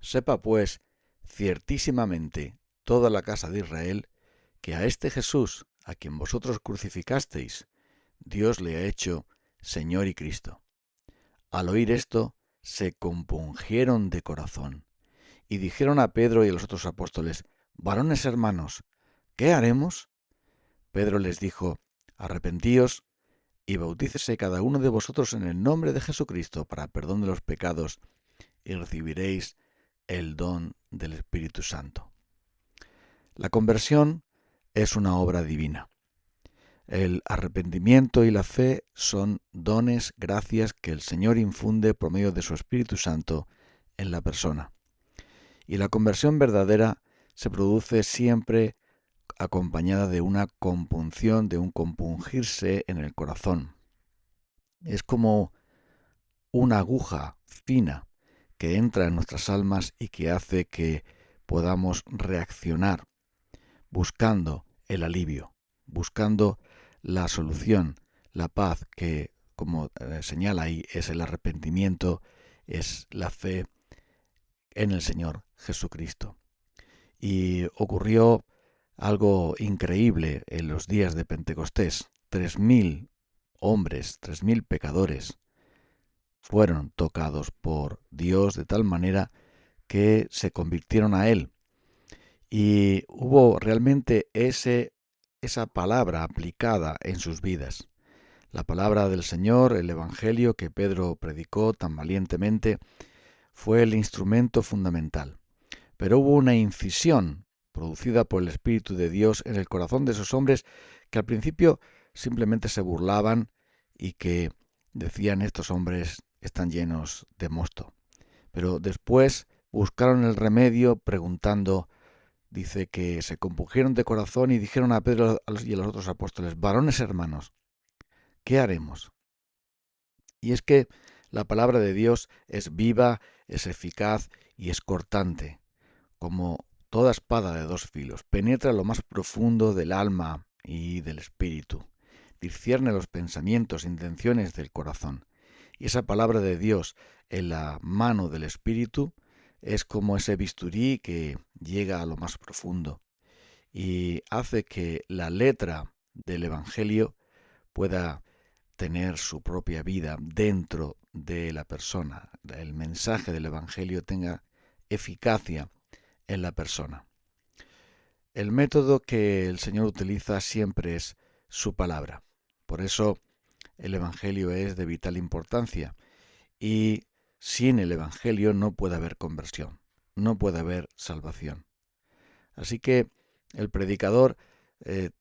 Sepa pues ciertísimamente toda la casa de Israel que a este Jesús, a quien vosotros crucificasteis, Dios le ha hecho Señor y Cristo. Al oír esto, se compungieron de corazón y dijeron a Pedro y a los otros apóstoles: Varones hermanos, ¿qué haremos? Pedro les dijo: Arrepentíos y bautícese cada uno de vosotros en el nombre de Jesucristo para perdón de los pecados, y recibiréis el don del Espíritu Santo. La conversión es una obra divina. El arrepentimiento y la fe son dones, gracias que el Señor infunde por medio de su Espíritu Santo en la persona. Y la conversión verdadera se produce siempre acompañada de una compunción, de un compungirse en el corazón. Es como una aguja fina que entra en nuestras almas y que hace que podamos reaccionar buscando el alivio, buscando la solución, la paz que, como señala ahí, es el arrepentimiento, es la fe en el Señor Jesucristo. Y ocurrió algo increíble en los días de Pentecostés. 3.000 hombres, 3.000 pecadores fueron tocados por Dios de tal manera que se convirtieron a Él. Y hubo realmente esa palabra aplicada en sus vidas. La palabra del Señor, el Evangelio que Pedro predicó tan valientemente, fue el instrumento fundamental. Pero hubo una incisión producida por el Espíritu de Dios en el corazón de esos hombres que al principio simplemente se burlaban y que decían: estos hombres están llenos de mosto. Pero después buscaron el remedio preguntando. Dice que se compungieron de corazón y dijeron a Pedro y a los otros apóstoles: Varones hermanos, ¿qué haremos? Y es que la palabra de Dios es viva, es eficaz y es cortante, como toda espada de dos filos. Penetra lo más profundo del alma y del espíritu. Discierne los pensamientos e intenciones del corazón. Y esa palabra de Dios en la mano del espíritu es como ese bisturí que llega a lo más profundo y hace que la letra del Evangelio pueda tener su propia vida dentro de la persona. El mensaje del Evangelio tenga eficacia en la persona. El método que el Señor utiliza siempre es su palabra. Por eso el Evangelio es de vital importancia y sin el Evangelio no puede haber conversión, no puede haber salvación. Así que el predicador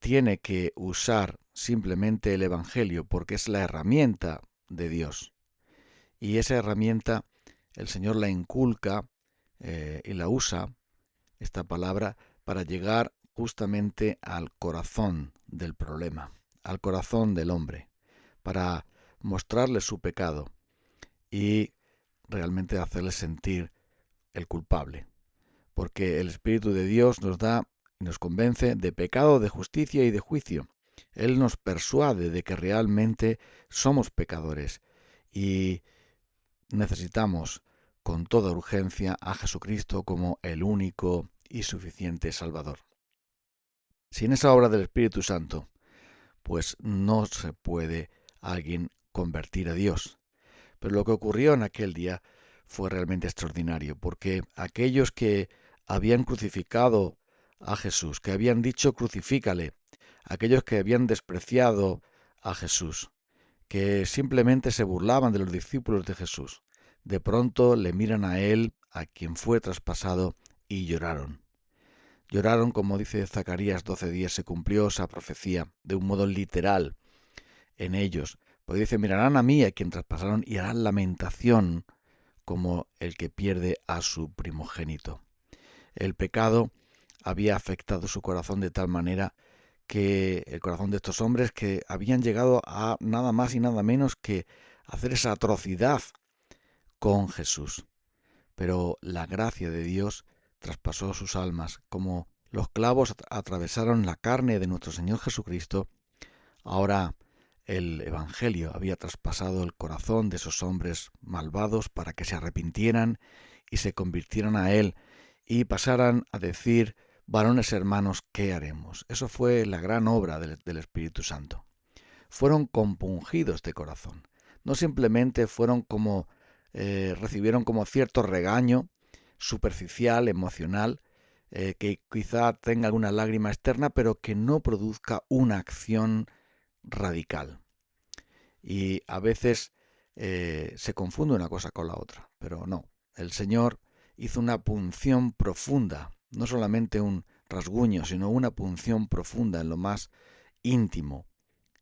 tiene que usar simplemente el Evangelio porque es la herramienta de Dios. Y esa herramienta el Señor la inculca y la usa, esta palabra, para llegar justamente al corazón del problema, al corazón del hombre, para mostrarle su pecado y realmente hacerle sentir el culpable. Porque el Espíritu de Dios nos da y nos convence de pecado, de justicia y de juicio. Él nos persuade de que realmente somos pecadores y necesitamos con toda urgencia a Jesucristo como el único y suficiente Salvador. Sin esa obra del Espíritu Santo, pues no se puede alguien convertir a Dios. Pero lo que ocurrió en aquel día fue realmente extraordinario, porque aquellos que habían crucificado a Jesús, que habían dicho crucifícale, aquellos que habían despreciado a Jesús, que simplemente se burlaban de los discípulos de Jesús, de pronto le miran a él, a quien fue traspasado, y lloraron. Lloraron, como dice Zacarías 12:10, se cumplió esa profecía de un modo literal en ellos. Pues dice: mirarán a mí, a quien traspasaron, y harán lamentación como el que pierde a su primogénito. El pecado había afectado su corazón de tal manera que el corazón de estos hombres que habían llegado a nada más y nada menos que hacer esa atrocidad con Jesús. Pero la gracia de Dios traspasó sus almas, como los clavos atravesaron la carne de nuestro Señor Jesucristo. Ahora el Evangelio había traspasado el corazón de esos hombres malvados para que se arrepintieran y se convirtieran a Él y pasaran a decir: varones hermanos, ¿qué haremos? Eso fue la gran obra del Espíritu Santo. Fueron compungidos de corazón. No simplemente fueron como recibieron como cierto regaño superficial, emocional, que quizá tenga alguna lágrima externa, pero que no produzca una acción radical. Y a veces se confunde una cosa con la otra, pero no. El Señor hizo una punción profunda, no solamente un rasguño, sino una punción profunda en lo más íntimo,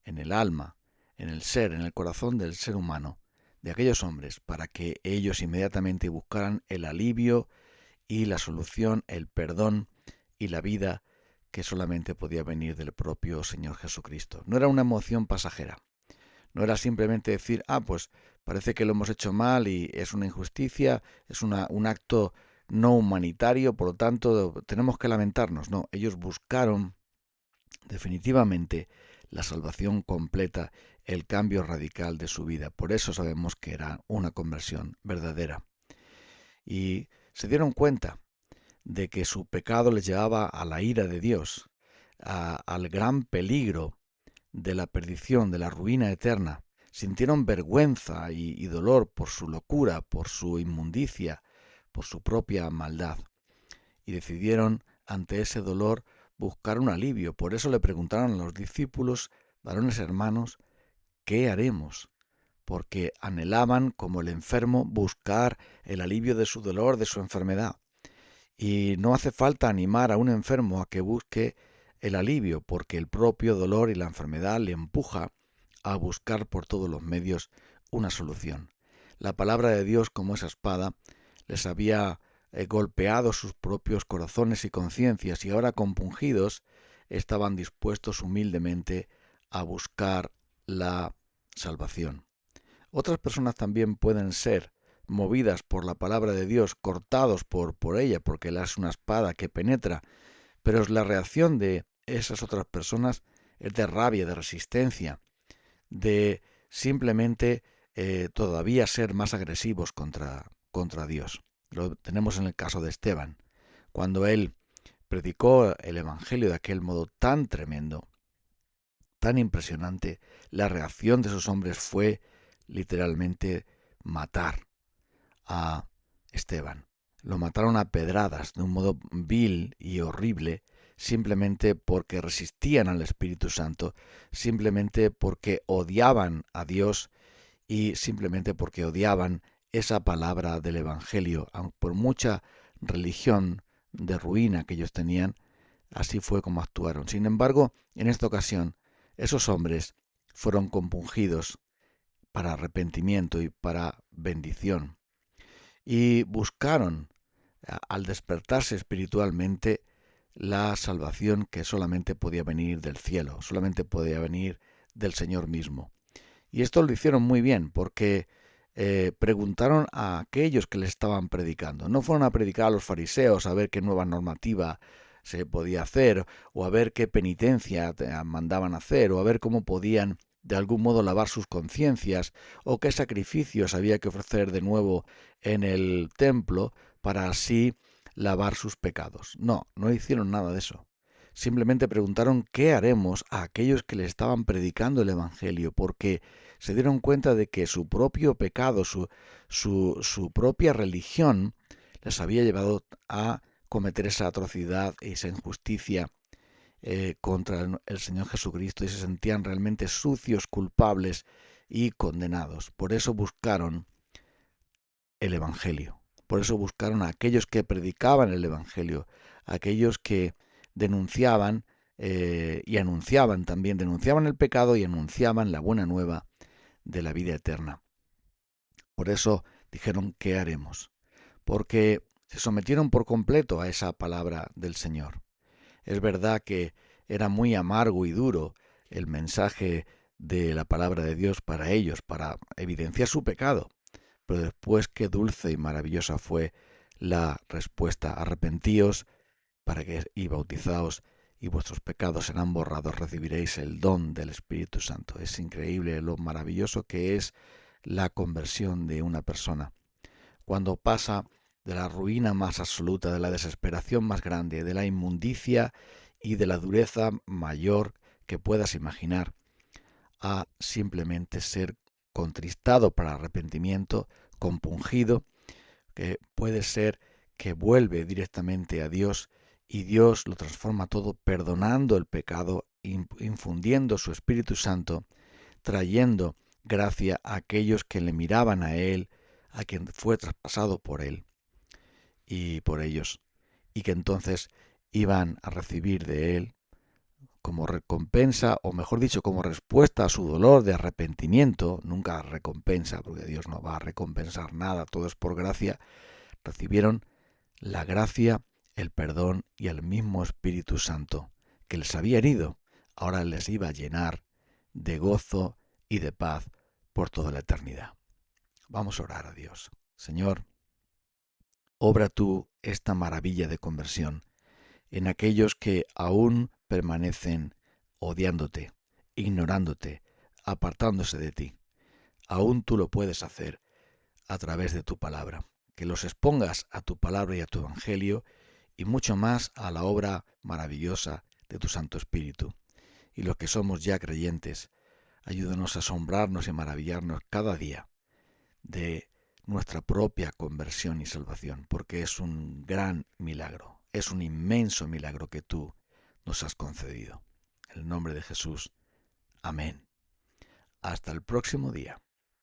en el alma, en el ser, en el corazón del ser humano, de aquellos hombres, para que ellos inmediatamente buscaran el alivio y la solución, el perdón y la vida que solamente podía venir del propio Señor Jesucristo. No era una emoción pasajera, no era simplemente decir: pues parece que lo hemos hecho mal y es una injusticia, es un acto no humanitario, por lo tanto tenemos que lamentarnos. No, ellos buscaron definitivamente la salvación completa, el cambio radical de su vida. Por eso sabemos que era una conversión verdadera. Y se dieron cuenta de que su pecado les llevaba a la ira de Dios, al gran peligro de la perdición, de la ruina eterna. Sintieron vergüenza y dolor por su locura, por su inmundicia, por su propia maldad. Y decidieron, ante ese dolor, buscar un alivio. Por eso le preguntaron a los discípulos: varones hermanos, ¿qué haremos? Porque anhelaban, como el enfermo, buscar el alivio de su dolor, de su enfermedad. Y no hace falta animar a un enfermo a que busque el alivio, porque el propio dolor y la enfermedad le empuja a buscar por todos los medios una solución. La palabra de Dios, como esa espada, les había golpeado sus propios corazones y conciencias, y ahora, compungidos, estaban dispuestos humildemente a buscar la salvación. Otras personas también pueden ser movidas por la palabra de Dios, cortados por ella, porque es una espada que penetra, pero la reacción de esas otras personas es de rabia, de resistencia, de simplemente todavía ser más agresivos contra Dios. Lo tenemos en el caso de Esteban, cuando él predicó el Evangelio de aquel modo tan tremendo, tan impresionante, la reacción de esos hombres fue literalmente matar a Esteban. Lo mataron a pedradas de un modo vil y horrible, simplemente porque resistían al Espíritu Santo, simplemente porque odiaban a Dios y simplemente porque odiaban esa palabra del Evangelio. Aun por mucha religión de ruina que ellos tenían, así fue como actuaron. Sin embargo, en esta ocasión, esos hombres fueron compungidos para arrepentimiento y para bendición, y buscaron, al despertarse espiritualmente, la salvación que solamente podía venir del cielo, solamente podía venir del Señor mismo. Y esto lo hicieron muy bien, porque preguntaron a aquellos que les estaban predicando. No fueron a predicar a los fariseos a ver qué nueva normativa se podía hacer, o a ver qué penitencia mandaban hacer, o a ver cómo podían de algún modo lavar sus conciencias, o qué sacrificios había que ofrecer de nuevo en el templo para así lavar sus pecados. No, no hicieron nada de eso. Simplemente preguntaron qué haremos a aquellos que le estaban predicando el Evangelio, porque se dieron cuenta de que su propio pecado, su propia religión, les había llevado a cometer esa atrocidad y esa injusticia contra el Señor Jesucristo, y se sentían realmente sucios, culpables y condenados. Por eso buscaron el Evangelio. Por eso buscaron a aquellos que predicaban el Evangelio, a aquellos que denunciaban y anunciaban también, denunciaban el pecado y anunciaban la buena nueva de la vida eterna. Por eso dijeron: ¿qué haremos? Porque se sometieron por completo a esa palabra del Señor. Es verdad que era muy amargo y duro el mensaje de la palabra de Dios para ellos, para evidenciar su pecado, pero después qué dulce y maravillosa fue la respuesta: arrepentíos y bautizaos, y vuestros pecados serán borrados, recibiréis el don del Espíritu Santo. Es increíble lo maravilloso que es la conversión de una persona cuando pasa de la ruina más absoluta, de la desesperación más grande, de la inmundicia y de la dureza mayor que puedas imaginar, a simplemente ser contristado para arrepentimiento, compungido, que puede ser que vuelve directamente a Dios y Dios lo transforma todo perdonando el pecado, infundiendo su Espíritu Santo, trayendo gracia a aquellos que le miraban a Él, a quien fue traspasado por Él y por ellos, y que entonces iban a recibir de Él como recompensa, o mejor dicho, como respuesta a su dolor de arrepentimiento, nunca recompensa, porque Dios no va a recompensar nada, todo es por gracia, recibieron la gracia, el perdón y el mismo Espíritu Santo que les había herido, ahora les iba a llenar de gozo y de paz por toda la eternidad. Vamos a orar a Dios. Señor, obra tú esta maravilla de conversión en aquellos que aún permanecen odiándote, ignorándote, apartándose de ti. Aún tú lo puedes hacer a través de tu palabra. Que los expongas a tu palabra y a tu evangelio y mucho más a la obra maravillosa de tu Santo Espíritu. Y los que somos ya creyentes, ayúdanos a asombrarnos y maravillarnos cada día de nuestra propia conversión y salvación, porque es un gran milagro, es un inmenso milagro que tú nos has concedido. En el nombre de Jesús. Amén. Hasta el próximo día.